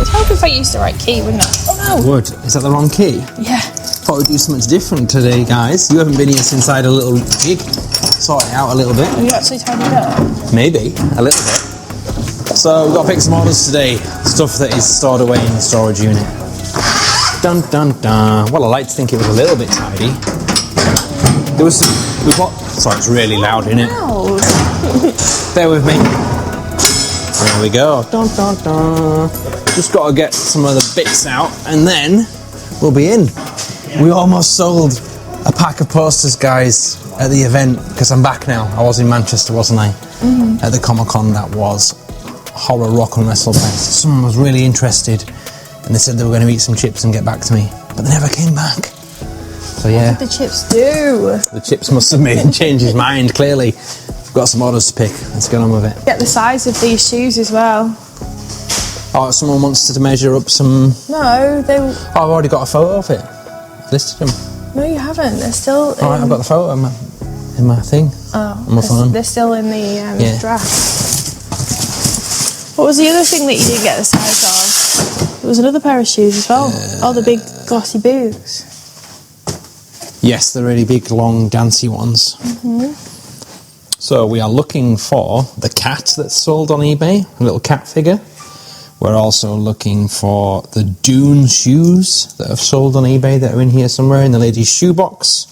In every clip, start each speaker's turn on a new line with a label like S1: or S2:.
S1: It'd help if I used the right key, wouldn't it? Oh no!
S2: Would. Is that the wrong key?
S1: Yeah.
S2: Thought we'd do something different today, guys. You haven't been here since I had a little jig. Sort it out a little bit.
S1: Have you actually tied it up?
S2: Maybe, a little bit. So we've got to pick some orders today. Stuff that is stored away in the storage unit. Dun dun dun. Well, I like to think it was a little bit tidy. There was some, we've got, sorry, it's really loud, isn't it?
S1: Loud.
S2: Bear with me. There we go. Dun dun dun. Just got to get some of the bits out and then we'll be in. We almost sold a pack of posters, guys, at the event, because I'm back now. I was in Manchester, wasn't I? At the Comic-Con that was. Horror Rock and Wrestle Fest. Someone was really interested and they said they were going to eat some chips and get back to me, but they never came back. So yeah.
S1: What did the chips do?
S2: The chips must have made him change his mind, clearly. We've got some orders to pick. Let's get on with it.
S1: Get the size of these shoes as well.
S2: Oh, someone wants to measure up some...
S1: No, they...
S2: Oh, I've already got a photo of it. I've listed them.
S1: No, you haven't. They're still in...
S2: Alright, I've got the photo in my thing.
S1: Oh,
S2: on my phone.
S1: They're still in the draft. What was the other thing that you didn't get the size of? There was another pair of shoes as well. Oh, the big glossy boots.
S2: Yes, the really big, long, dancey ones. So we are looking for the cat that's sold on eBay, a little cat figure. We're also looking for the Dune shoes that have sold on eBay that are in here somewhere in the ladies' shoebox.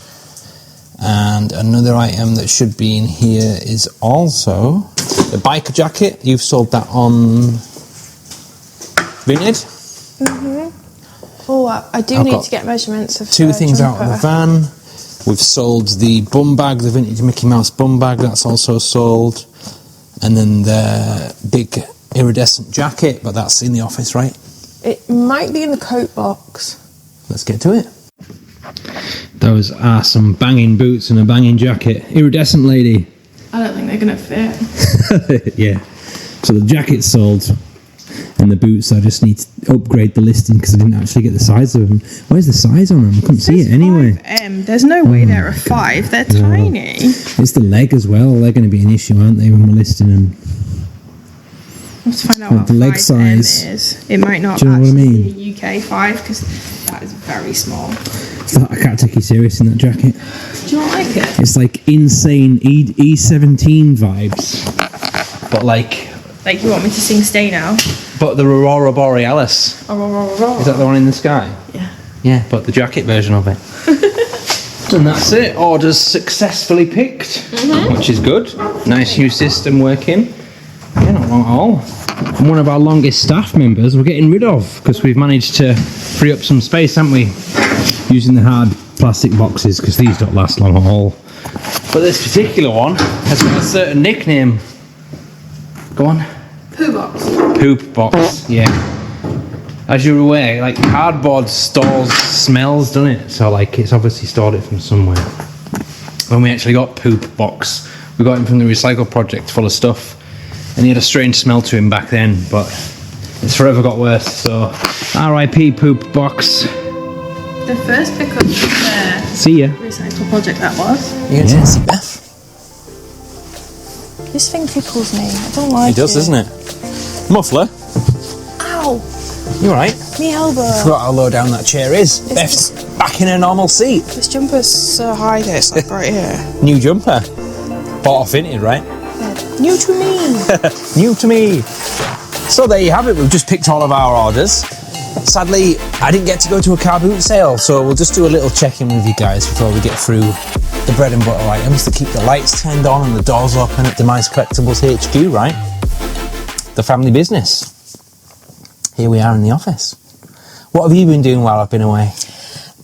S2: And another item that should be in here is also the biker jacket. You've sold that on Vinted.
S1: Oh, I do need to get measurements of
S2: two things out of the van. We've sold the bum bag, the vintage Mickey Mouse bum bag, that's also sold. And then the big iridescent jacket, but that's in the office, right?
S1: It might be in the coat box.
S2: Let's get to it. Those are some banging boots and a banging jacket. Iridescent lady.
S1: I don't think they're going to fit.
S2: Yeah. So the jacket's sold. And the boots, I just need to upgrade the listing because I didn't actually get the size of them. Where's the size on them? I couldn't see it anyway.
S1: 5M. There's no way they're a 5. They're tiny.
S2: It's the leg as well. They're going to be an issue, aren't they, when we're listing them?
S1: Let's find out what
S2: the leg
S1: 5M
S2: size
S1: is. It might not
S2: Do you know what I mean?
S1: be a UK 5 because that is very small.
S2: I can't take you serious in that jacket.
S1: Do you not like it?
S2: It's like insane E17 vibes. But like
S1: you want me to sing Stay Now?
S2: But the Aurora Borealis.
S1: Aurora.
S2: Is that the one in the sky?
S1: Yeah.
S2: Yeah, but the jacket version of it. And that's it. Orders successfully picked, which is good. Nice new system working. Yeah, not wrong at all. And one of our longest staff members we're getting rid of because we've managed to free up some space, haven't we? Using the hard plastic boxes because these don't last long at all. But this particular one has got a certain nickname. Go on.
S1: Poo box.
S2: Poop box, yeah. As you're aware, like cardboard stores smells, doesn't it? So like it's obviously stored it from somewhere. When we actually got poop box, we got him from the RECYLE project full of stuff. And he had a strange smell to him back then, but it's forever got worse, so RIP poop box.
S1: The first pickup was the
S2: See ya.
S1: RECYLE project that was.
S2: You're going to see Beth?
S1: This thing tickles me. I don't like it.
S2: It does, doesn't it? Muffler?
S1: Ow!
S2: You alright?
S1: Me elbow.
S2: Forgot how low down that chair is. Beth's back in her normal seat.
S1: This jumper's so high that it's like right here.
S2: New jumper. Bought off Vinted, right?
S1: Yeah. New to me.
S2: New to me. So there you have it. We've just picked all of our orders. Sadly, I didn't get to go to a car boot sale, so we'll just do a little check-in with you guys before we get through the bread and butter items to keep the lights turned on and the doors open at DEMIZE Collectibles HQ, right? The family business. Here we are in the office. What have you been doing while I've been away?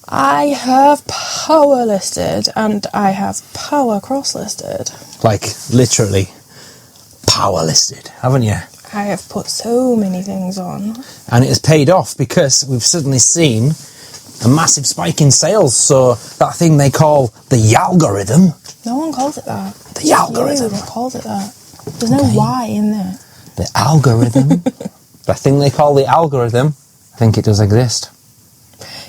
S1: I have power listed and I have power cross listed.
S2: Like, literally, power listed, haven't you?
S1: I have put so many things on.
S2: And it has paid off because we've suddenly seen a massive spike in sales. So that thing they call the algorithm.
S1: No one calls it that.
S2: The algorithm.
S1: No one calls it that. There's no Y in there.
S2: The algorithm. The thing they call the algorithm, I think it does exist.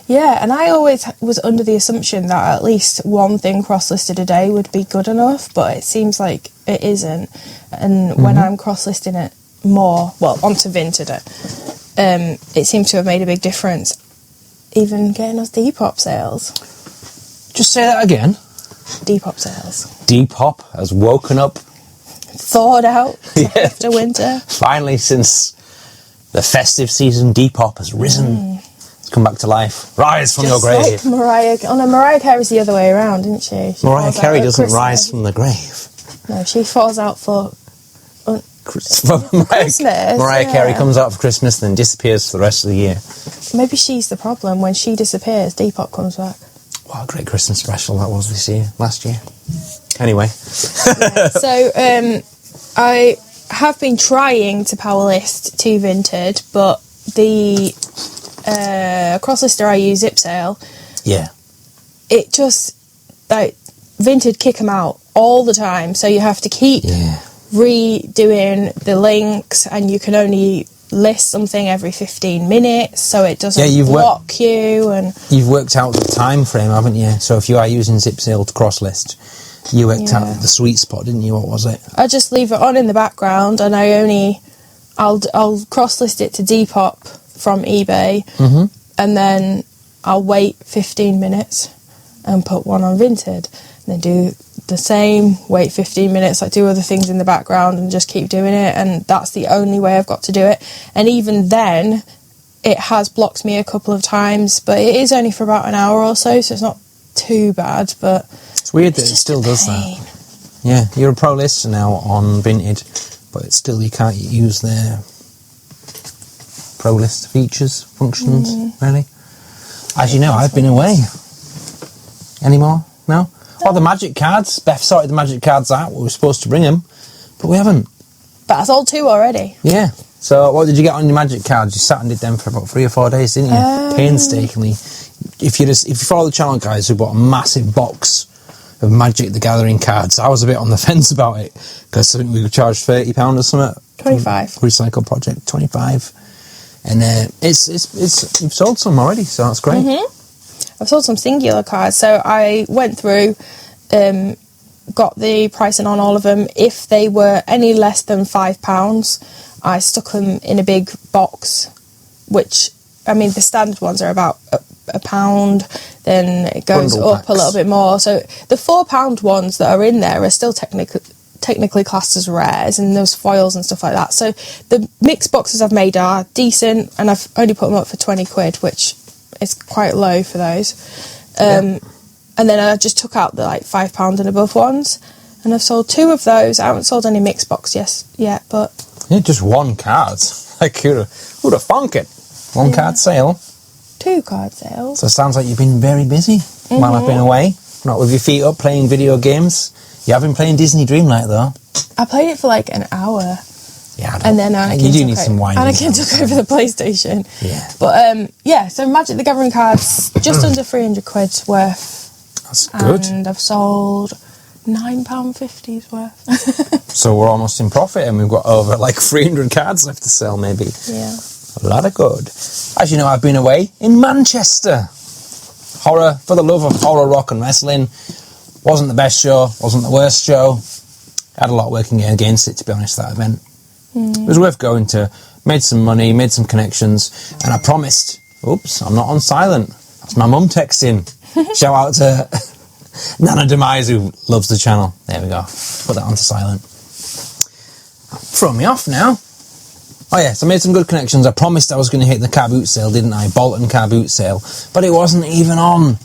S1: Yeah, and I always was under the assumption that at least one thing cross-listed a day would be good enough, but it seems like it isn't. And when I'm cross-listing it more, well, onto Vinted, it seems to have made a big difference, even getting us Depop sales.
S2: Just say that again.
S1: Depop sales.
S2: Depop has woken up.
S1: Thawed out after winter.
S2: Finally, since the festive season, Depop has risen. It's come back to life. Rise from your grave.
S1: Like Mariah Carey's the other way around, isn't she?
S2: Mariah Carey doesn't rise from the grave.
S1: No, she falls out for
S2: Christmas. Mariah Carey comes out for Christmas, then disappears for the rest of the year.
S1: Maybe she's the problem. When she disappears, Depop comes back.
S2: What a great Christmas special that was last year. Anyway.
S1: So, I have been trying to power list to Vinted, but the cross lister I use, ZipSale, it just, like, Vinted kick them out all the time, so you have to keep redoing the links, and you can only list something every 15 minutes, so it doesn't block you. And
S2: you've worked out the time frame, haven't you? So if you are using ZipSale to cross list, you worked out the sweet spot, didn't you? What was it?
S1: I just leave it on in the background, and I'll cross list it to Depop from eBay, and then I'll wait 15 minutes and put one on Vinted, and then do the same, wait 15 minutes, like do other things in the background and just keep doing it, and that's the only way I've got to do it. And even then, it has blocked me a couple of times, but it is only for about an hour or so, so it's not too bad, but
S2: it's weird that it still does that. Yeah, you're a pro lister now on Vinted, but it's still, you can't use their pro list features, functions, really. As you know, I've been away. Any more? No? Oh, the magic cards. Beth sorted the magic cards out. We were supposed to bring them, but we haven't.
S1: But I sold 2 already.
S2: Yeah. So what did you get on your magic cards? You sat and did them for about 3 or 4 days, didn't you? Painstakingly. If you follow the channel, guys, we bought a massive box of Magic the Gathering cards. I was a bit on the fence about it, because I think we were charged £30 or something. 25. Recycle project, 25. And you've sold some already, so that's great.
S1: I've sold some singular cards, so I went through, got the pricing on all of them. If they were any less than £5, I stuck them in a big box, which, I mean, the standard ones are about £1, then it goes
S2: Bundle
S1: up
S2: packs.
S1: a little bit more. So the £4 ones that are in there are still technically classed as rares, and there's foils and stuff like that. So the mixed boxes I've made are decent, and I've only put them up for 20 quid, which is quite low for those. And then I just took out the like £5 and above ones, and I've sold 2 of those. I haven't sold any mixed box yet, but
S2: just 1 card. Like, who'd have thunk it? 1 card sale.
S1: 2 card sales.
S2: So it sounds like you've been very busy while I've been away. Not with your feet up playing video games. You have been playing Disney Dreamlight though.
S1: I played it for like an hour.
S2: Yeah,
S1: and then Anakin
S2: you do need some wine.
S1: Anakin took over the PlayStation.
S2: Yeah.
S1: But so Magic the Gathering cards, just under 300 quid's worth.
S2: That's good.
S1: And I've sold £9.50's worth.
S2: So we're almost in profit, and we've got over like 300 cards left to sell, maybe.
S1: Yeah.
S2: A lot of good. As you know, I've been away in Manchester. Horror, for the love of horror, rock and wrestling. Wasn't the best show, wasn't the worst show. Had a lot working against it, to be honest, that event. It was worth going to. Made some money, made some connections, and I promised, oops, I'm not on silent. That's my mum texting. Shout out to Nana DEMIZE, who loves the channel. There we go. Put that onto silent. Throw me off now. Oh yeah, so I made some good connections. I promised I was going to hit the car boot sale, didn't I? Bolton car boot sale. But it wasn't even on,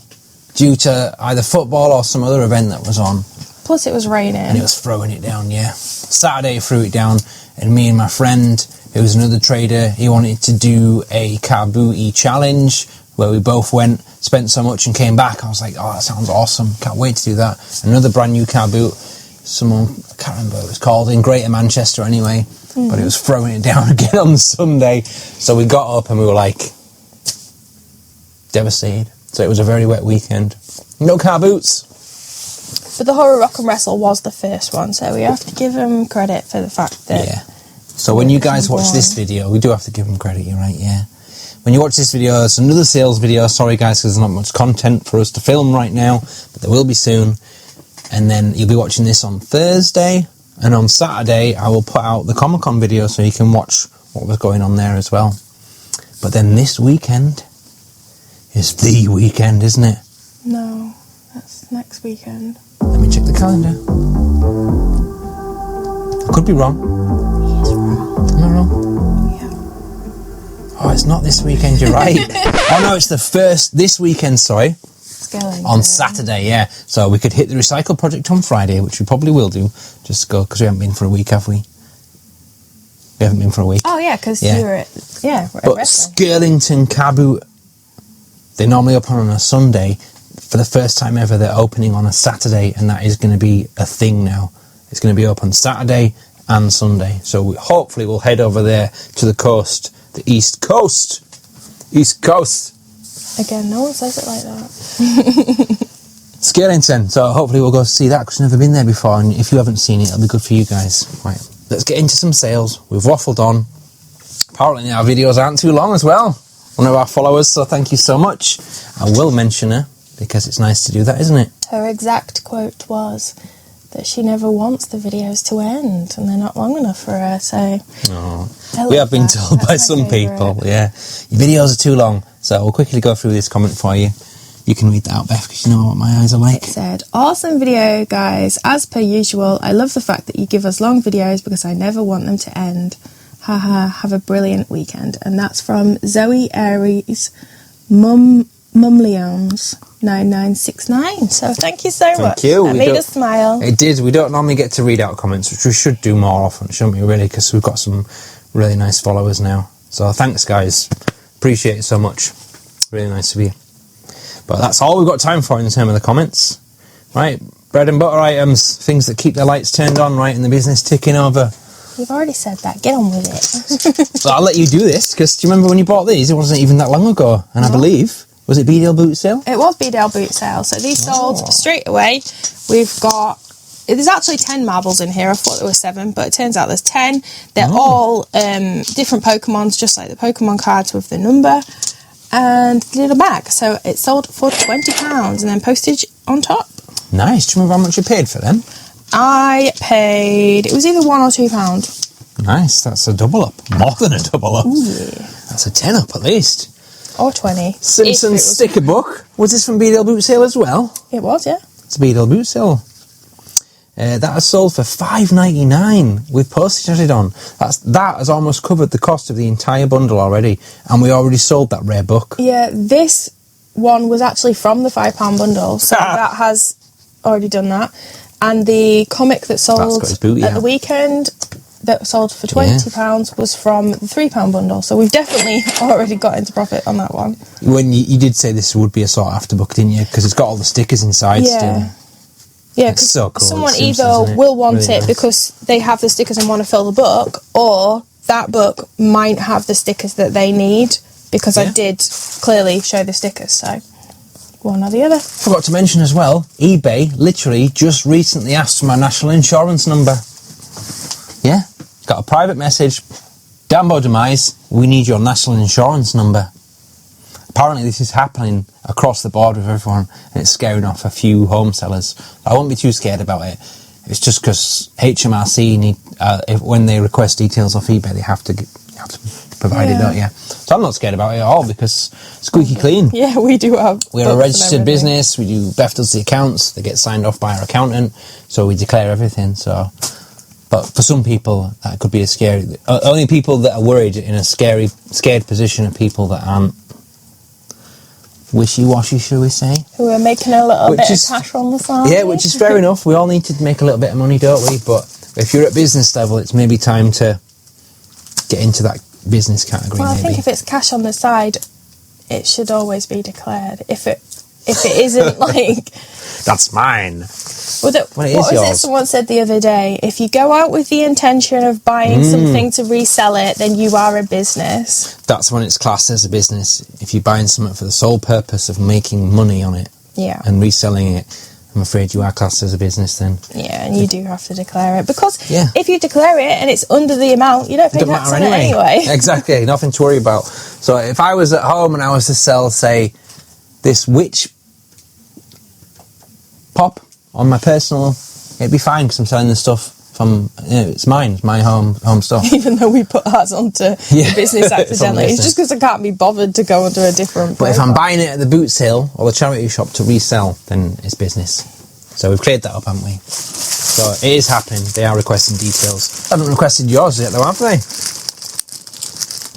S2: due to either football or some other event that was on.
S1: Plus it was raining.
S2: And it was throwing it down, yeah. Saturday it threw it down, and me and my friend, who was another trader, he wanted to do a car booty challenge, where we both went, spent so much and came back. I was like, oh, that sounds awesome. Can't wait to do that. Another brand new car boot. Someone, I can't remember what it was called, in Greater Manchester anyway. But it was throwing it down again on Sunday. So we got up and we were like, devastated. So it was a very wet weekend. No car boots.
S1: But the Horror Rock and Wrestle was the first one, so we have to give them credit for the fact that...
S2: Yeah. So when you guys watch this video, we do have to give them credit, you're right, yeah. When you watch this video, it's another sales video. Sorry guys, because there's not much content for us to film right now, but there will be soon. And then you'll be watching this on Thursday, and on Saturday I will put out the Comic-Con video so you can watch what was going on there as well. But then this weekend is the weekend, isn't it?
S1: No, that's next weekend.
S2: Let me check the calendar. I could be wrong.
S1: He is wrong.
S2: Am I wrong?
S1: Yeah.
S2: Oh, it's not this weekend, you're right. Oh no, it's this weekend, sorry. On Saturday, yeah. So we could hit the Recycle project on Friday, which we probably will do. Just go, because we haven't been for a week, have we? We haven't been for a week.
S1: Oh, yeah, because you were at, we're
S2: But
S1: at Reselling.
S2: Skirlington Cabot, they normally open on a Sunday. For the first time ever, they're opening on a Saturday, and that is going to be a thing now. It's going to be open Saturday and Sunday. So hopefully we'll head over there to the coast, the East Coast. East Coast.
S1: Again, no one says it like that.
S2: Skirlington. So hopefully we'll go see that, because we've never been there before, and if you haven't seen it, it'll be good for you guys. Right, let's get into some sales. We've waffled on. Apparently our videos aren't too long as well. One of our followers, so thank you so much. I will mention her, because it's nice to do that, isn't it?
S1: Her exact quote was that she never wants the videos to end, and they're not long enough for her, so...
S2: We have been told by some people, yeah. Your videos are too long, so we'll quickly go through this comment for you. You can read that out, Beth, because you know what my eyes are like.
S1: It said, awesome video, guys. As per usual, I love the fact that you give us long videos because I never want them to end. Haha, have a brilliant weekend. And that's from Zoe Aries Mumleons 9969. So thank you so much.
S2: Thank you.
S1: That made us smile.
S2: It did. We don't normally get to read out comments, which we should do more often, shouldn't we, really? Because we've got some really nice followers now. So thanks, guys. Appreciate it so much. Really nice of you. But that's all we've got time for in terms of the comments. Right, bread and butter items, things that keep the lights turned on, right, and the business ticking over.
S1: You've already said that. Get on with it.
S2: Well, I'll let you do this, because do you remember when you bought these? It wasn't even that long ago. And I believe, was it BDL boot sale?
S1: It was BDL boot sale. So these sold straight away. We've got... There's actually 10 marbles in here. I thought there were 7, but it turns out there's 10. They're all different Pokemons, just like the Pokemon cards with the number and the little bag. So it sold for £20 and then postage on top.
S2: Nice. Do you remember how much you paid for them?
S1: I paid... It was either £1 or £2.
S2: Nice. That's a double up. More than a double up.
S1: Ooh, yeah.
S2: That's a 10 up at least.
S1: Or 20.
S2: Simpsons sticker book. Was this from BDL boot sale as well?
S1: It was, yeah.
S2: It's a BDL boot sale. That has sold for $5.99 with postage added on. That has almost covered the cost of the entire bundle already, and we already sold that rare book.
S1: Yeah, this one was actually from the £5 bundle, so that has already done that. And the comic that sold at the weekend that sold for £20 was from the £3 bundle, so we've definitely already got into profit on that one.
S2: When you did say this would be a sought after book, didn't you? Because it's got all the stickers inside still.
S1: Yeah, because
S2: so cool.
S1: someone either will want it because they have the stickers and want to fill the book, or that book might have the stickers that they need, because I did clearly show the stickers, so one or the other.
S2: Forgot to mention as well, eBay literally just recently asked for my national insurance number. Yeah, got a private message. Dambo Demise, we need your national insurance number. Apparently this is happening across the board with everyone, and it's scaring off a few home sellers. I won't be too scared about it. It's just because HMRC need, when they request details off eBay, they have to provide it, don't you? So I'm not scared about it at all, because squeaky clean.
S1: Yeah, we do have.
S2: We're a registered business. We do. Beth does the accounts. They get signed off by our accountant, so we declare everything. So, but for some people, that could be a scary. Only people that are worried in a scared position are people that aren't wishy-washy, shall we say?
S1: Who are making a little bit of cash on the side.
S2: Yeah, which is fair enough. We all need to make a little bit of money, don't we? But if you're at business level, it's maybe time to get into that business category.
S1: Well, I think if it's cash on the side, it should always be declared. If it isn't like...
S2: That's mine.
S1: What was it someone said the other day? If you go out with the intention of buying something to resell it, then you are a business.
S2: That's when it's classed as a business. If you're buying something for the sole purpose of making money on it and reselling it, I'm afraid you are classed as a business then. Yeah,
S1: and you do have to declare it. Because if you declare it and it's under the amount, you don't pay tax on it anyway.
S2: Exactly, nothing to worry about. So if I was at home and I was to sell, say, this witch pop on my personal, it'd be fine because I'm selling the stuff It's mine. It's my home stuff.
S1: Even though we put ours onto the business accidentally. It's just because I can't be bothered to go under a different
S2: But if I'm buying it at the boot sale or the charity shop to resell, then it's business. So we've cleared that up, haven't we? So it is happening. They are requesting details. They haven't requested yours yet, though, have they?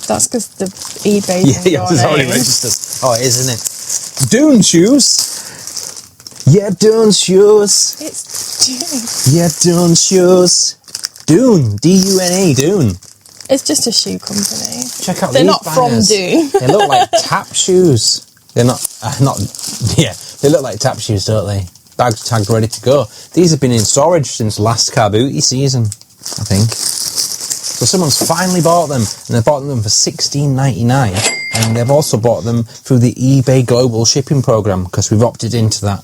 S1: That's because the eBay.
S2: Yeah, it's already registered. Oh, it is, isn't it? Dune shoes. Yeah, Dune shoes.
S1: It's Dune.
S2: Yeah, Dune shoes. Dune. D-U-N-E. Dune.
S1: It's just a shoe company.
S2: Check out
S1: They're
S2: these
S1: not
S2: bangers.
S1: from Dune.
S2: They look like tap shoes. They're not. Yeah, they look like tap shoes, don't they? Bags tagged, ready to go. These have been in storage since last car booty season, I think. So someone's finally bought them, and they bought them for $16.99, and they've also bought them through the eBay Global Shipping Program because we've opted into that.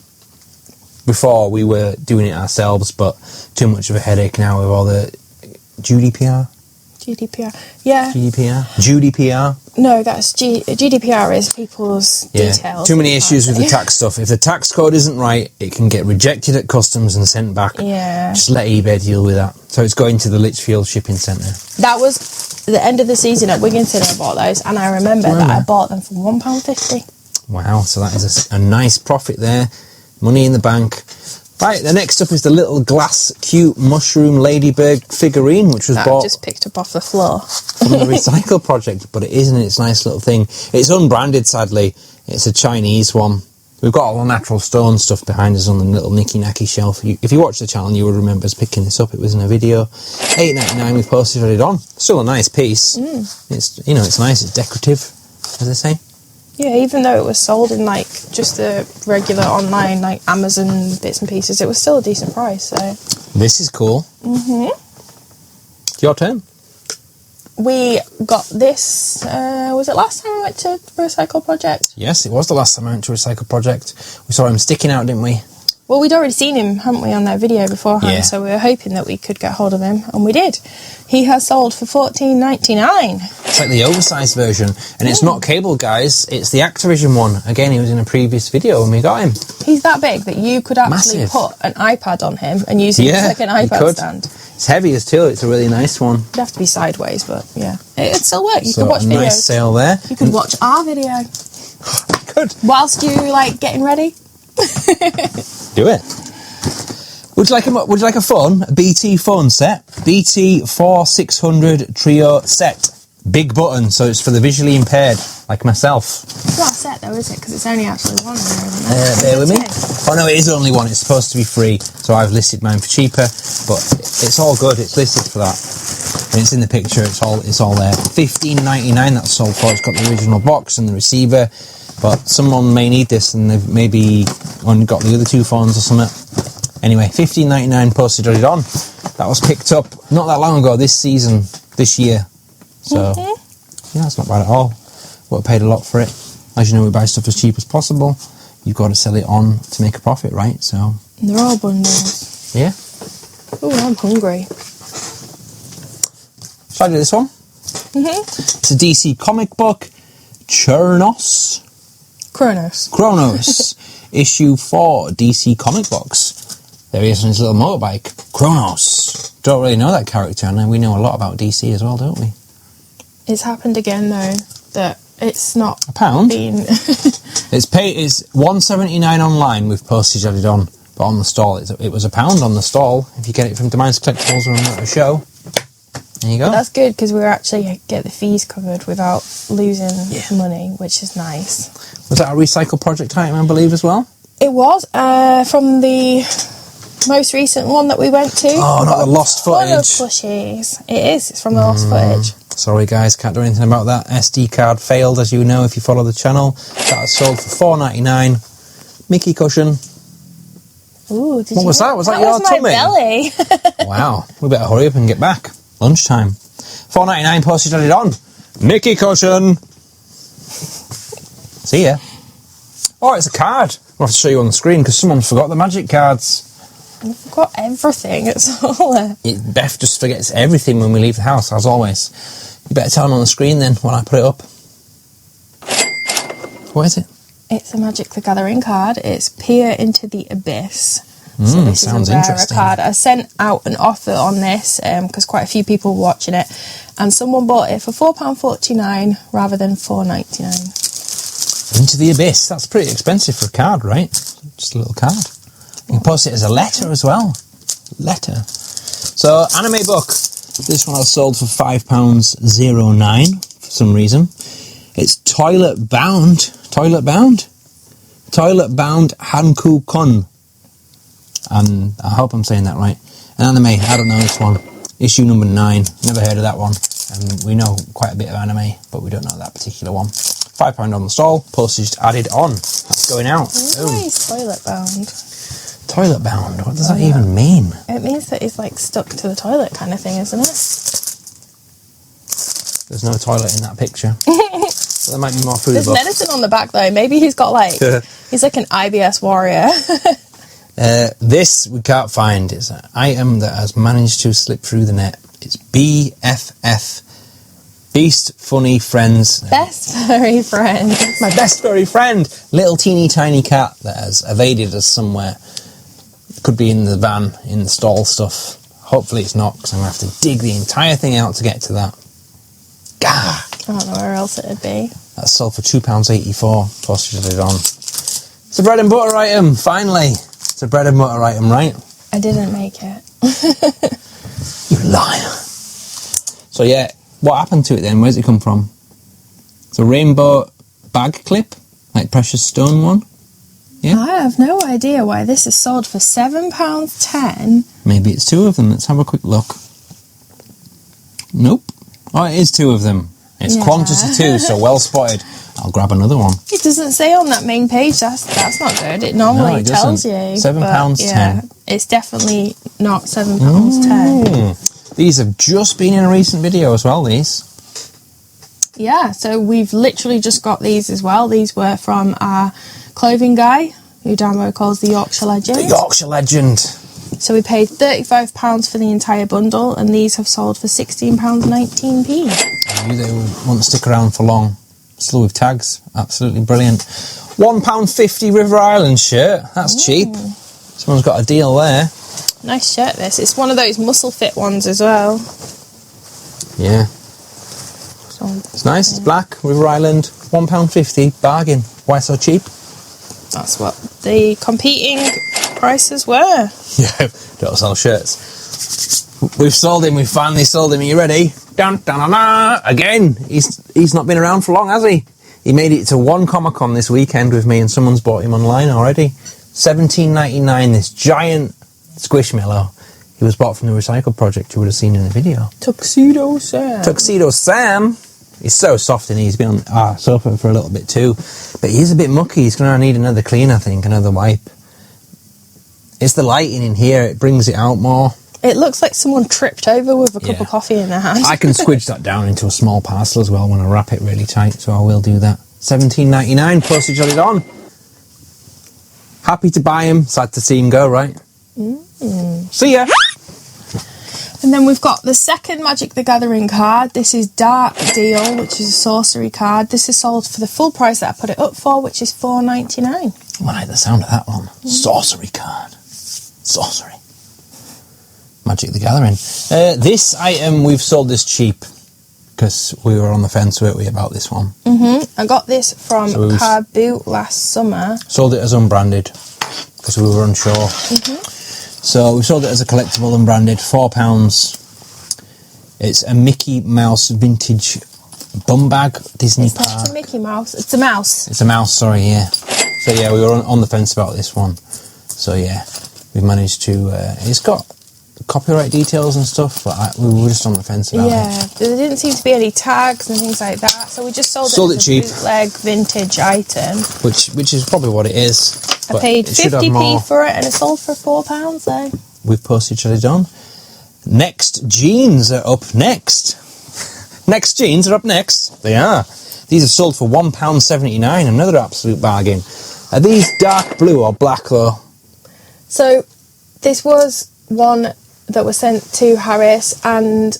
S2: Before we were doing it ourselves, but too much of a headache now with all the GDPR.
S1: Yeah.
S2: GDPR.
S1: No, that's GDPR is people's details.
S2: Too many issues with the tax stuff. If the tax code isn't right, it can get rejected at customs and sent back.
S1: Yeah.
S2: Just let eBay deal with that. So it's going to the Litchfield Shipping Centre.
S1: That was the end of the season at Wigginton. I bought those, and I remember that I bought them for £1.50.
S2: Wow, so that is a nice profit there. Money in the bank. Right, the next up is the little glass cute mushroom ladybird figurine, which was bought
S1: just picked up off the floor
S2: from the Recycle project, but it is, and it's a nice little thing. It's unbranded, sadly. It's a Chinese one. We've got all the natural stone stuff behind us on the little nicky-nacky shelf. If you watch the channel, you would remember us picking this up. It was in a video. $8.99, we posted it on. Still a nice piece. It's, you know, it's nice, it's decorative, as they say.
S1: Yeah, even though it was sold in like just the regular online like Amazon bits and pieces, it was still a decent price. So
S2: this is cool. Your turn.
S1: We got this. Was it last time we went to Recycle Project?
S2: Yes, it was the last time I went to Recycle Project. We saw him sticking out, didn't we?
S1: Well, we'd already seen him, hadn't we, on that video beforehand?
S2: Yeah.
S1: So we were hoping that we could get hold of him, and we did. He has sold for $14.99.
S2: It's like the oversized version, and it's not cable, guys. It's the Activision one. Again, he was in a previous video when we got him.
S1: He's that big that you could actually put an iPad on him and use it as like an iPad stand.
S2: It's heavy as too. It's a really nice one.
S1: It'd have to be sideways, but yeah, it'd still work. You
S2: So
S1: could watch
S2: a
S1: videos.
S2: nice sale there.
S1: You could watch our video.
S2: Good.
S1: Whilst you like getting ready.
S2: Do it. Would you like a phone? A BT phone set? BT 4600 Trio set. Big button, so it's for the visually impaired, like myself.
S1: It's not a set though, is it? Because it's only actually one in there, isn't it?
S2: Bear with me. Oh no, it is only one. It's supposed to be free, so I've listed mine for cheaper. But it's all good. It's listed for that, and it's in the picture. It's all there. $15.99. That's sold for. It's got the original box and the receiver. But someone may need this, and they've maybe only got the other two phones or something. Anyway, $15.99 postage on it on. That was picked up not that long ago. This season, this year. So yeah, that's not bad at all. Would have paid a lot for it. As you know, we buy stuff as cheap as possible. You've got to sell it on to make a profit, right? So
S1: They're all bundles.
S2: yeah.
S1: Oh, I'm hungry.
S2: Shall I do this one? It's a DC comic book, Chronos, issue 4, DC comic books. There he is on his little motorbike, Chronos. Don't really know that character, and we know a lot about DC as well, don't we?
S1: It's happened again though that it's not
S2: £1.
S1: been.
S2: It's $1.79 online with postage added on, but on the stall it was £1 on the stall. If you get it from Demize Collectibles or at a show, there you go.
S1: But that's good because we were actually get the fees covered without losing money, which is nice.
S2: Was that a Recycle project item, I believe, as well?
S1: It was from the most recent one that we went to.
S2: Oh, not the lost footage.
S1: Plushies. It is. It's from the lost footage.
S2: Sorry guys, can't do anything about that. SD card failed, as you know, if you follow the channel. That was sold for $4.99. Mickey cushion.
S1: Ooh,
S2: What was that? Was that your
S1: was my
S2: tummy?
S1: belly.
S2: Wow, we better hurry up and get back. Lunchtime. $4.99 postage added on. Mickey cushion. See ya. Oh, it's a card. I'll have to show you on the screen because someone forgot the magic cards.
S1: I forgot everything. It's all there.
S2: Beth just forgets everything when we leave the house, as always. You better tell them on the screen then when I put it up. What is it?
S1: It's a Magic the Gathering card. It's Peer into the Abyss. So this
S2: sounds
S1: is a rarer
S2: interesting.
S1: card. I sent out an offer on this because quite a few people were watching it, and someone bought it for £4.49 rather than £4.99.
S2: Into the Abyss. That's pretty expensive for a card, right? Just a little card. You can post it as a letter as well. Letter. So, anime book. This one I sold for £5.09 for some reason. It's Toilet Bound Hanku-kun. And I hope I'm saying that right. An anime, I don't know this one. Issue number 9. Never heard of that one. We know quite a bit of anime, but we don't know that particular one. £5 on the stall, postage added on. That's going out.
S1: Nice, toilet bound.
S2: Toilet bound, what does that even mean?
S1: It means that it's like stuck to the toilet kind of thing, isn't it?
S2: There's no toilet in that picture. So there might be more food.
S1: There's medicine on the back though. Maybe he's got like, he's like an IBS warrior.
S2: This we can't find. It's an item that has managed to slip through the net. It's BFF. Beast Funny Friends.
S1: Best furry friend.
S2: My best furry friend. Little teeny tiny cat that has evaded us somewhere. Could be in the van, in the stall stuff. Hopefully it's not, because I'm going to have to dig the entire thing out to get to that. Gah!
S1: I don't know where else it'd be.
S2: That's sold for £2.84. Postage added on. It's a bread and butter item, finally. It's a bread and butter item, right?
S1: I didn't make it.
S2: You liar. So yeah, what happened to it then? Where's it come from? It's a rainbow bag clip, like precious stone one. Yeah.
S1: I have no idea why this is sold for £7.10.
S2: Maybe it's 2 of them. Let's have a quick look. Nope. Oh, it is 2 of them. It's quantity 2, so well spotted. I'll grab another one.
S1: It doesn't say on that main page. That's not good. It normally tells you.
S2: £7.10.
S1: Yeah, it's definitely not £7.10.
S2: These have just been in a recent video as well, these.
S1: Yeah, so we've literally just got these as well. These were from our clothing guy, who Damo calls the Yorkshire Legend.
S2: The Yorkshire Legend.
S1: So we paid £35 for the entire bundle, and these have sold for £16.19p.
S2: I knew they won't stick around for long. Still with tags. Absolutely brilliant. £1.50 River Island shirt. That's cheap. Someone's got a deal there.
S1: Nice shirt, this. It's one of those muscle fit ones as well.
S2: Yeah. It's nice. It's black. River Island. £1.50. Bargain. Why so cheap?
S1: That's what the competing prices were.
S2: Yeah, don't sell shirts. We've sold him. We've finally sold him. Are you ready? Dun, dun, dun, dun. Again, he's not been around for long, has he? He made it to one Comic-Con this weekend with me, and someone's bought him online already. $17.99. This giant Squishmallow. He was bought from the RECYLE project. You would have seen in the video.
S1: Tuxedo Sam.
S2: Tuxedo Sam. He's so soft and he's been on our sofa for a little bit too. But he is a bit mucky. He's going to need another clean, I think, another wipe. It's the lighting in here. It brings it out more.
S1: It looks like someone tripped over with a cup of coffee in their hand.
S2: I can squidge that down into a small parcel as well when I wrap it really tight, so I will do that. $17.99, postage added on. Happy to buy him, sad to see him go, right? See ya!
S1: And then we've got the second Magic the Gathering card. This is Dark Deal, which is a sorcery card. This is sold for the full price that I put it up for, which is $4.99.
S2: I like the sound of that one. Sorcery card. Sorcery. Magic the Gathering. This item, we've sold this cheap because we were on the fence, weren't we, about this one?
S1: I got this from Card Boot last summer.
S2: Sold it as unbranded because we were unsure. So we sold it as a collectible unbranded, £4. It's a Mickey Mouse vintage bum bag, Disney Park.
S1: It's not a Mickey Mouse, it's a mouse.
S2: It's a mouse, sorry, yeah. So yeah, we were on the fence about this one. So yeah, we've managed to, it's got copyright details and stuff, but we were just on the fence about it.
S1: Yeah, there didn't seem to be any tags and things like that, so we just sold it as
S2: cheap.
S1: a bootleg vintage item.
S2: Which is probably what it is.
S1: I paid 50p for it and it sold for £4 though.
S2: We've postage added on. Next jeans are up next. Next jeans are up next. They are. These are sold for £1.79, another absolute bargain. Are these dark blue or black though?
S1: So this was one that was sent to Harris, and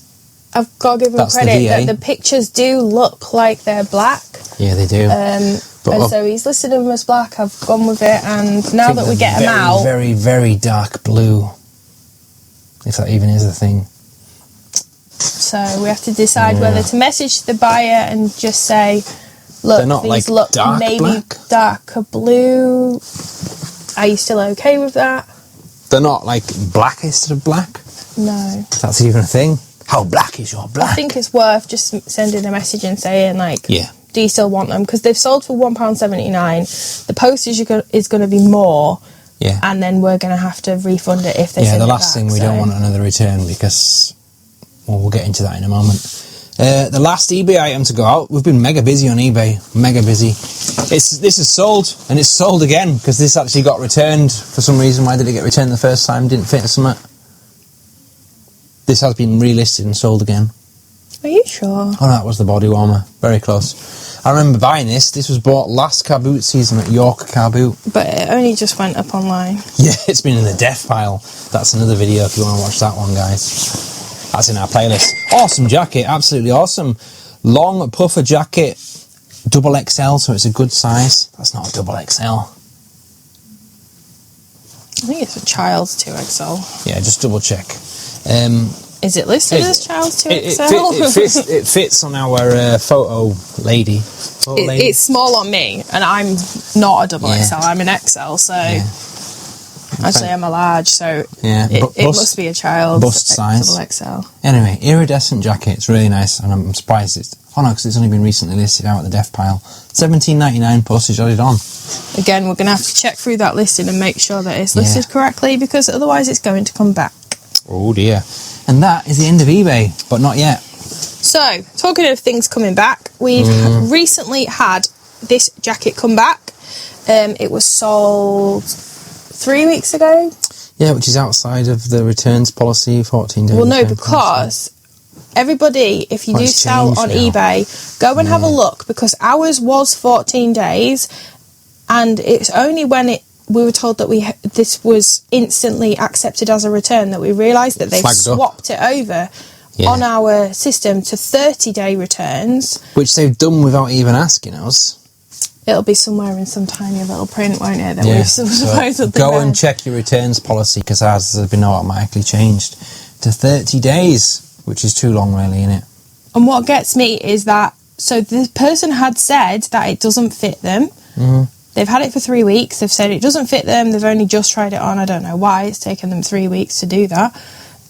S1: I've got to give him credit that the pictures do look like they're black.
S2: Yeah, they do.
S1: And so he's listed them as black. I've gone with it, and now that we get them out,
S2: very, very dark blue. If that even is a thing.
S1: So we have to decide whether to message the buyer and just say, look, these look maybe darker blue. Are you still okay with that?
S2: They're not like black instead of black?
S1: No.
S2: That's even a thing? How black is your black?
S1: I think it's worth just sending a message and saying, like,
S2: yeah,
S1: do you still want them? Because they've sold for £1.79. The postage is going to be more.
S2: Yeah.
S1: And then we're going to have to refund it if they send it back.
S2: Yeah, the last thing we don't want another return because, well, we'll get into that in a moment. The last eBay item to go out, we've been mega busy on eBay, mega busy. This is sold, and it's sold again because this actually got returned for some reason. Why did it get returned the first time? Didn't fit or something. This has been relisted and sold again.
S1: Are you sure?
S2: Oh no, that was the body warmer. Very close. I remember buying this. This was bought last car boot season at York Car Boot.
S1: But it only just went up online.
S2: Yeah, it's been in the death pile. That's another video if you want to watch that one, guys. That's in our playlist. Awesome jacket, absolutely awesome. Long puffer jacket, double XL, so it's a good size. That's not a double XL.
S1: I think it's a child's 2XL.
S2: Yeah, just double check.
S1: Is it listed as child's 2XL?
S2: It fits on our photo lady.
S1: It's small on me, and I'm not a double XL. I'm an XL, so actually I'm a large, so it must be a child's
S2: bust size.
S1: Double XL.
S2: Anyway, iridescent jacket. It's really nice, and I'm surprised it's. Oh no, because it's only been recently listed out at the death pile. $17.99 postage added on. Again, we're going to have to check through that listing and make sure that it's listed correctly, because otherwise it's going to come back. Oh dear. And that is the end of eBay, but not yet.
S1: So, talking of things coming back, we've recently had this jacket come back. It was sold 3 weeks ago.
S2: Yeah, which is outside of the returns policy, 14 days.
S1: Well, no, because everybody, if you do sell on eBay, go and have a look, because ours was 14 days, and it's only when we were told that this was instantly accepted as a return that we realised that they've swapped it over on our system to 30-day returns. Which they've done without even asking us. It'll be somewhere in some tiny little print, won't it? That we've supposedly go and check your returns policy, because ours has been automatically changed to 30 days, which is too long, really, isn't it? And what gets me is that, so the person had said that it doesn't fit them. They've had it for 3 weeks. They've said it doesn't fit them. They've only just tried it on. I don't know why. It's taken them 3 weeks to do that.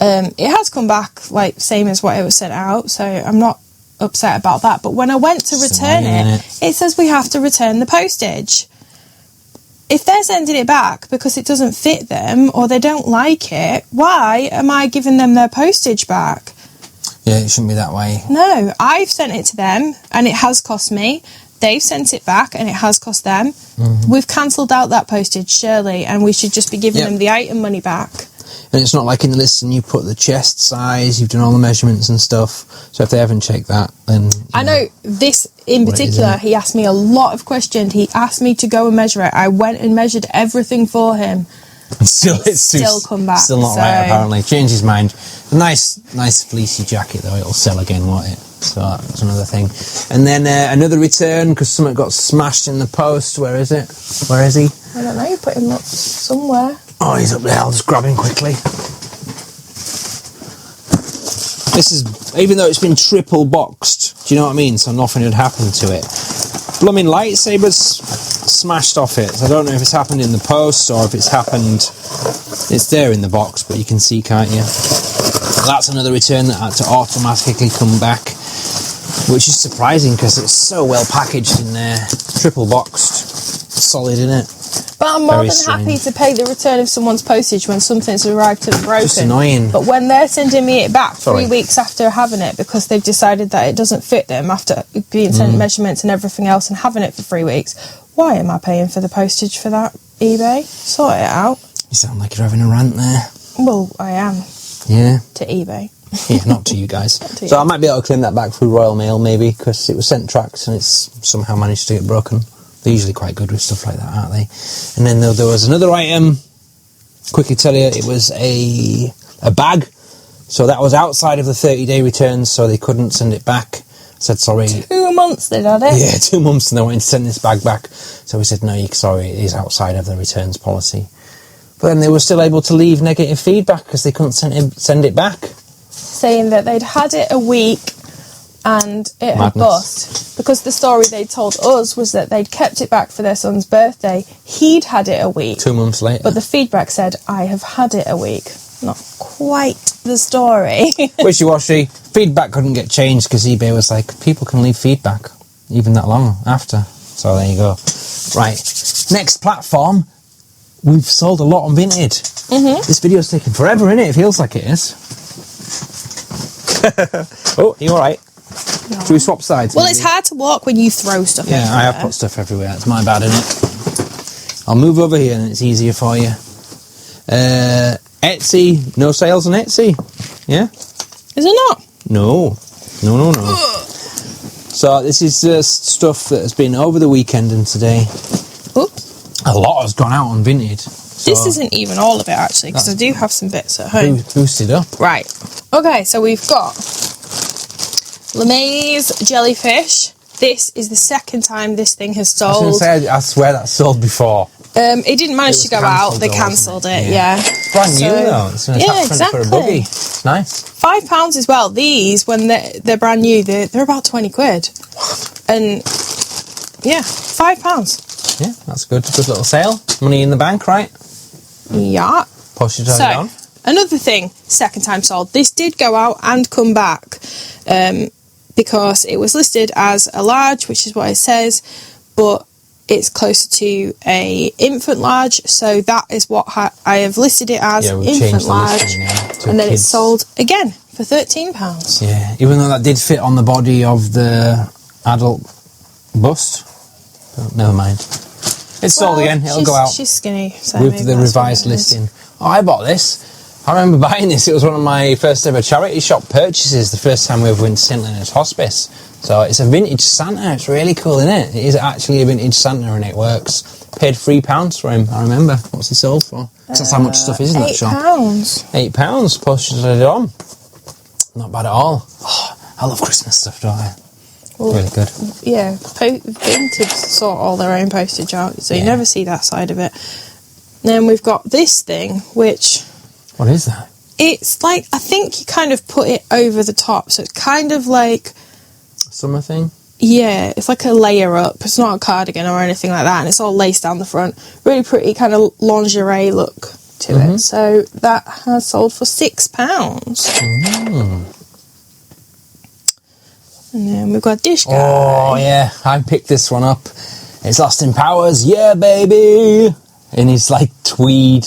S1: It has come back, like, same as what it was sent out, so I'm not upset about that. But when I went to return it says we have to return the postage. If they're sending it back because it doesn't fit them or they don't like it, why am I giving them their postage back? Yeah, it shouldn't be that way. No, I've sent it to them and it has cost me. They've sent it back and it has cost them. We've cancelled out that postage, surely, and we should just be giving them the item money back. And it's not like in the listing you put the chest size, you've done all the measurements and stuff, so if they haven't checked that, then... I know this in particular, he asked me a lot of questions. He asked me to go and measure it. I went and measured everything for him. It's still come back. Still not right, apparently. Changed his mind. A nice fleecy jacket, though. It'll sell again, won't it? So that's another thing. And then another return, because something got smashed in the post. Where is it? Where is he? I don't know. You put him up somewhere. Oh, he's up there. I'll just grab him quickly. This is, even though it's been triple boxed, do you know what I mean? So nothing had happened to it. Blooming lightsabers smashed off it. So I don't know if it's happened in the post or if it's happened... It's there in the box, but you can see, can't you? That's another return that had to automatically come back, which is surprising because it's so well packaged in there. Triple boxed. Solid, isn't it? But I'm more than happy to pay the return of someone's postage when something's arrived to them broken. Just annoying. But when they're sending me it back 3 weeks after having it because they've decided that it doesn't fit them after being sent measurements and everything else and having it for 3 weeks, why am I paying for the postage for that, eBay? Sort it out. You sound like you're having a rant there. Well, I am. Yeah. To eBay. Yeah, not to you guys. So I might be able to claim that back through Royal Mail maybe, because it was sent tracked and it's somehow managed to get broken. They're usually quite good with stuff like that, aren't they? And then there was another item. Quickly tell you, it was a bag
S2: So that was outside of the 30-day returns, so they couldn't send it back. I said, sorry.
S1: 2 months they'd had it?
S2: Yeah, 2 months, and they wanted to send this bag back. So we said, no, sorry, it is outside of the returns policy. But then they were still able to leave negative feedback because they couldn't send it back.
S1: Saying that they'd had it a week and it had bust. Because the story they told us was that they'd kept it back for their son's birthday. He'd had it a week.
S2: 2 months later.
S1: But the feedback said, I have had it a week. Not quite the story.
S2: Wishy-washy. Feedback couldn't get changed because eBay was like, people can leave feedback even that long after. So there you go. Right. Next platform. We've sold a lot on Vinted. This video's taking forever, innit? It feels like it is. Oh, you alright? No. Should we swap sides?
S1: Well,
S2: maybe?
S1: It's hard to walk when you throw stuff everywhere.
S2: Yeah, I have put stuff everywhere. It's my bad, innit? I'll move over here and it's easier for you. Etsy. No sales on Etsy. Yeah?
S1: Is it not?
S2: No. No. So this is stuff that has been over the weekend and today.
S1: Oops.
S2: A lot has gone out on Vinted. So
S1: this isn't even all of it, actually, because I do have some bits at home.
S2: Boosted up.
S1: Right. Okay, so we've got DEMIZE jellyfish. This is the second time this thing has sold.
S2: I was going to say, I swear that's sold before.
S1: It didn't manage to go out. They cancelled it, yeah.
S2: Brand new, though. It's
S1: exactly.
S2: For a buggy. It's nice.
S1: £5 as well. These, when they're brand new, they're about 20 quid. And, yeah, £5.
S2: Yeah, that's good. Good little sale. Money in the bank, right?
S1: Yeah.
S2: Push it on.
S1: Another thing, second time sold. This did go out and come back because it was listed as a large, which is what it says, but it's closer to a infant large, so that is what I have listed it as, infant large, and then it's sold again for £13.
S2: Yeah, even though that did fit on the body of the adult bust, but never mind. It's sold again. It'll go out.
S1: She's skinny, so
S2: with the revised listing. Oh, I bought this. I remember buying this. It was one of my first ever charity shop purchases. The first time we ever went to St Leonard's Hospice. So it's a vintage Santa. It's really cool, isn't it? It is actually a vintage Santa and it works. Paid £3 for him. I remember. What's he sold for? That's how much stuff is in that shop. £8. Posted it on. Not bad at all. Oh, I love Christmas stuff, don't I? Well, really good.
S1: Yeah, Vinted sort all their own postage out, so you never see that side of it. Then we've got this thing, which...
S2: What is that?
S1: It's like, I think you kind of put it over the top, so it's kind of like...
S2: Summer thing?
S1: Yeah, it's like a layer up. It's not a cardigan or anything like that, and it's all laced down the front. Really pretty kind of lingerie look to it. So that has sold for £6. And then we've got Dish Guy.
S2: Oh, yeah. I picked this one up. It's Austin Powers. Yeah, baby. In his, like, tweed,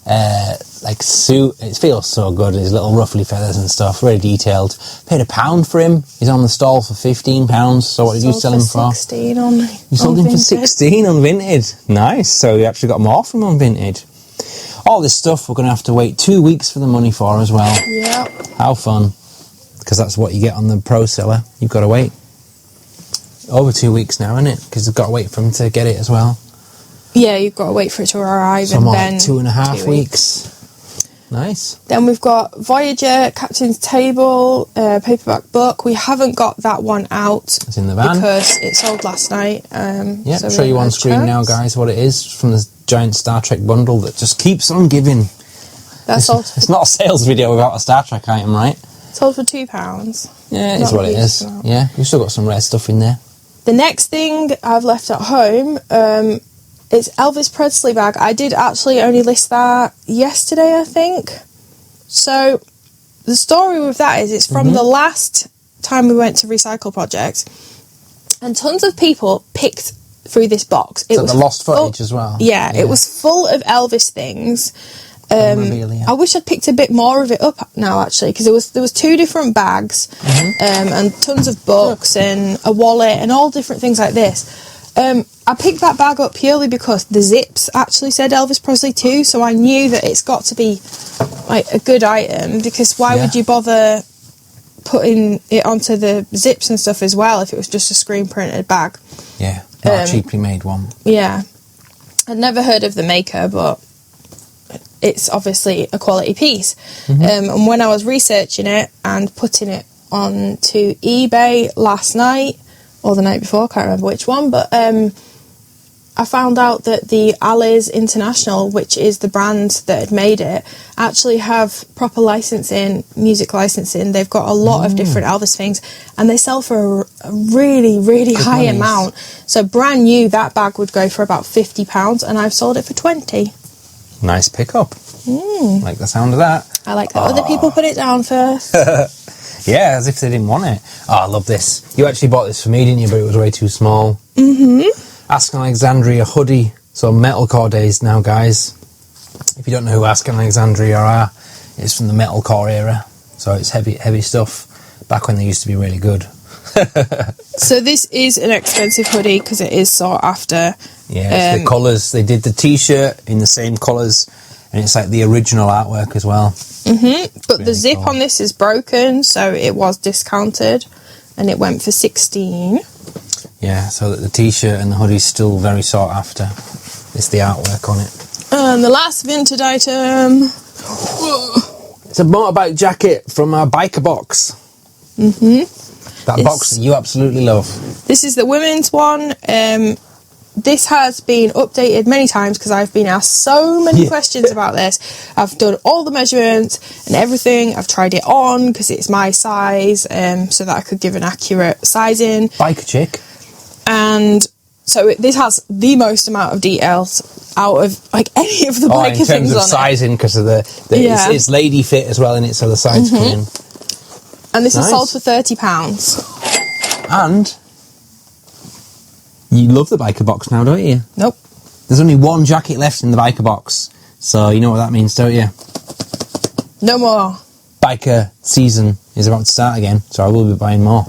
S2: like, suit. It feels so good. His little ruffly feathers and stuff. Very detailed. Paid £1 for him. He's on the stall for £15. So what did you sell him for?
S1: 16 on Vinted.
S2: You sold him for 16 on Vinted. Nice. So you actually got more from on Vinted. All this stuff we're going to have to wait 2 weeks for the money for as well.
S1: Yeah.
S2: How fun. Because that's what you get on the pro seller. You've got to wait. Over 2 weeks now, isn't it? Because you've got to wait for them to get it as well.
S1: Yeah, you've got to wait for it to arrive.
S2: So
S1: and
S2: more
S1: then
S2: like 2.5 weeks. Nice.
S1: Then we've got Voyager, Captain's Table, paperback book. We haven't got that one out.
S2: It's in the van.
S1: Because it sold last night.
S2: Yeah, so I'll show you on screen now, guys, what it is from the giant Star Trek bundle that just keeps on giving. It's not a sales video without a Star Trek item, right?
S1: Sold for £2.
S2: Yeah, it's what it is. Yeah, we've still got some rare stuff in there.
S1: The next thing I've left at home, it's Elvis Presley bag. I did actually only list that yesterday, I think. So the story with that is it's from the last time we went to Recycle Project, and tons of people picked through this box.
S2: It was the lost footage as well.
S1: Yeah, it was full of Elvis things. I wish I'd picked a bit more of it up now, actually, because there was 2 different bags and tons of books and a wallet and all different things like this. I picked that bag up purely because the zips actually said Elvis Presley too, so I knew that it's got to be like a good item, because why would you bother putting it onto the zips and stuff as well if it was just a screen printed bag?
S2: Yeah, not a cheaply made one.
S1: Yeah. I'd never heard of the maker, but it's obviously a quality piece. And when I was researching it and putting it onto eBay last night, or the night before, I can't remember which one, but I found out that the Alice International, which is the brand that had made it, actually have proper licensing, music licensing. They've got a lot of different Elvis things, and they sell for a really, really high amount. So brand new, that bag would go for about £50, and I've sold it for 20.
S2: Nice pickup. Like the sound of that.
S1: I like that other people put it down first.
S2: Yeah, as if they didn't want it. Oh, I love this. You actually bought this for me, didn't you? But it was way too small. Ask Alexandria hoodie. So metalcore days now, guys. If you don't know who Ask Alexandria are, it's from the metalcore era. So it's heavy stuff. Back when they used to be really good.
S1: So this is an expensive hoodie because it is sought after.
S2: Yeah, it's the colours. They did the t-shirt in the same colours, and it's like the original artwork as well.
S1: But the zip on this is broken, so it was discounted, and it went for 16.
S2: Yeah, so that the t-shirt and the hoodie's still very sought after. It's the artwork on it.
S1: And the last vintage item.
S2: It's a motorbike jacket from our biker box. That box that you absolutely love.
S1: This is the women's one. This has been updated many times because I've been asked so many questions about this. I've done all the measurements and everything. I've tried it on because it's my size, so that I could give an accurate sizing.
S2: Biker chick.
S1: And so this has the most amount of details out of like any of the biker things on it.
S2: In terms of sizing, because of it's lady fit as well in it, so the sides come in.
S1: And this is sold for £30.
S2: And you love the biker box now, don't you?
S1: Nope.
S2: There's only one jacket left in the biker box, so you know what that means, don't you?
S1: No more.
S2: Biker season is about to start again, so I will be buying more.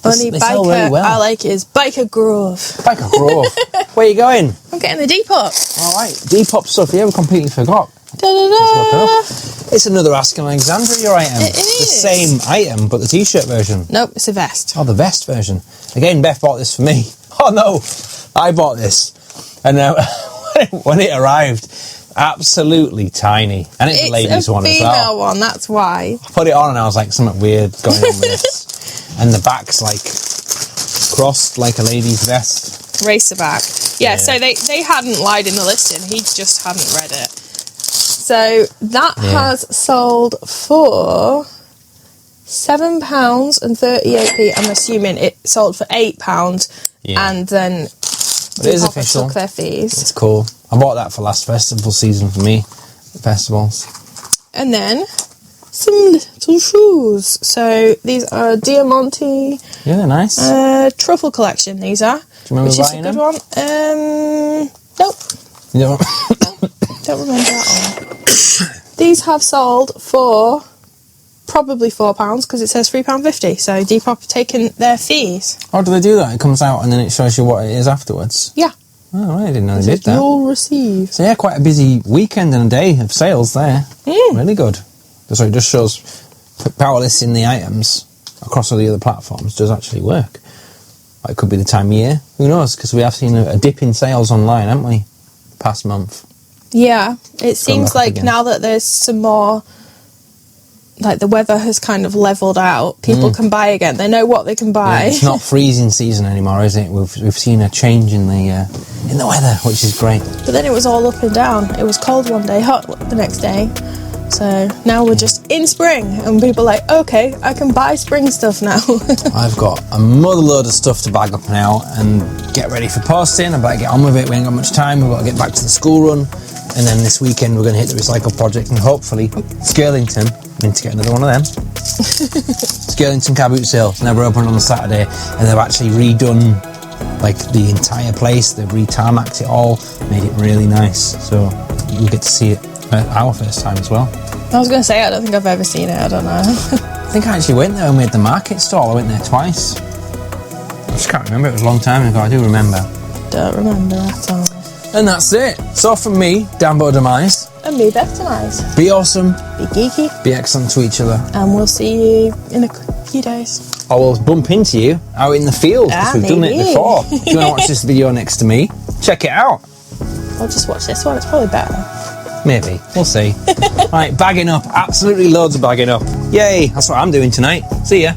S1: Only
S2: they sell
S1: biker
S2: really well.
S1: I like is Biker Grove.
S2: Biker Grove. Where are you going?
S1: I'm getting the Depop.
S2: All right, Depop stuff. Yeah, we completely forgot.
S1: Da-da-da.
S2: It's another Ask Alexandria item.
S1: It is.
S2: The same item, but the t-shirt version.
S1: Nope, it's a vest.
S2: Oh, the vest version. Again, Beth bought this for me. Oh no, I bought this. And when it arrived, absolutely tiny. And it's a ladies' one as well.
S1: It's a female one, that's why.
S2: I put it on and I was like, something weird going on with this. And the back's like crossed like a lady's vest.
S1: Racer back. Yeah, so they hadn't lied in the listing. He just hadn't read it. So that has sold for £7.38. I'm assuming it sold for £8, and then
S2: it is official.
S1: Took their fees.
S2: It's cool. I bought that for last festival season for me, the festivals.
S1: And then some little shoes. So these are Diamante.
S2: Yeah, they're nice.
S1: Truffle collection. These are.
S2: Do you remember buying them?
S1: Which is a good one. Nope.
S2: You don't.
S1: Don't remember that one. These have sold for probably £4 because it says £3.50. So Depop taken their fees.
S2: How do they do that? It comes out and then it shows you what it is afterwards.
S1: Yeah.
S2: Oh, right, I didn't know they did that.
S1: You'll receive.
S2: So yeah, quite a busy weekend and a day of sales there. Really good. So it just shows power listing the items across all the other platforms does actually work. It could be the time of year. Who knows? Because we have seen a dip in sales online, haven't we? Past month.
S1: Yeah, it seems like now that there's some more, like the weather has kind of leveled out, people can buy again. They know what they can buy.
S2: Yeah, it's not freezing season anymore, is it? We've seen a change in the weather, which is great.
S1: But then it was all up and down. It was cold one day, hot the next day. So now we're just in spring, and people are like, okay, I can buy spring stuff now.
S2: I've got a mother load of stuff to bag up now and get ready for posting. I better get on with it. We ain't got much time. We've got to get back to the school run. And then this weekend we're going to hit the Recycle project and hopefully Skirlington, I need to get another one of them. Skirlington car boot sale, never opened on a Saturday, and they've actually redone like the entire place. They've re-tarmacked it all, made it really nice. So you'll get to see it our first time as well.
S1: I was going to say, I don't think I've ever seen it, I don't know.
S2: I think I actually went there and made the market stall. I went there twice. I just can't remember, it was a long time ago. I do remember.
S1: Don't remember at all.
S2: And that's it. So from me, DEMIZE.
S1: And me, bethdemize.
S2: Be awesome.
S1: Be geeky.
S2: Be excellent to each other.
S1: And we'll see you in a few days.
S2: I will bump into you out in the field because we've done it before. If you want to watch this video next to me, check it out.
S1: I'll just watch this one, it's probably better.
S2: Maybe. We'll see. Right, bagging up. Absolutely loads of bagging up. Yay, that's what I'm doing tonight. See ya.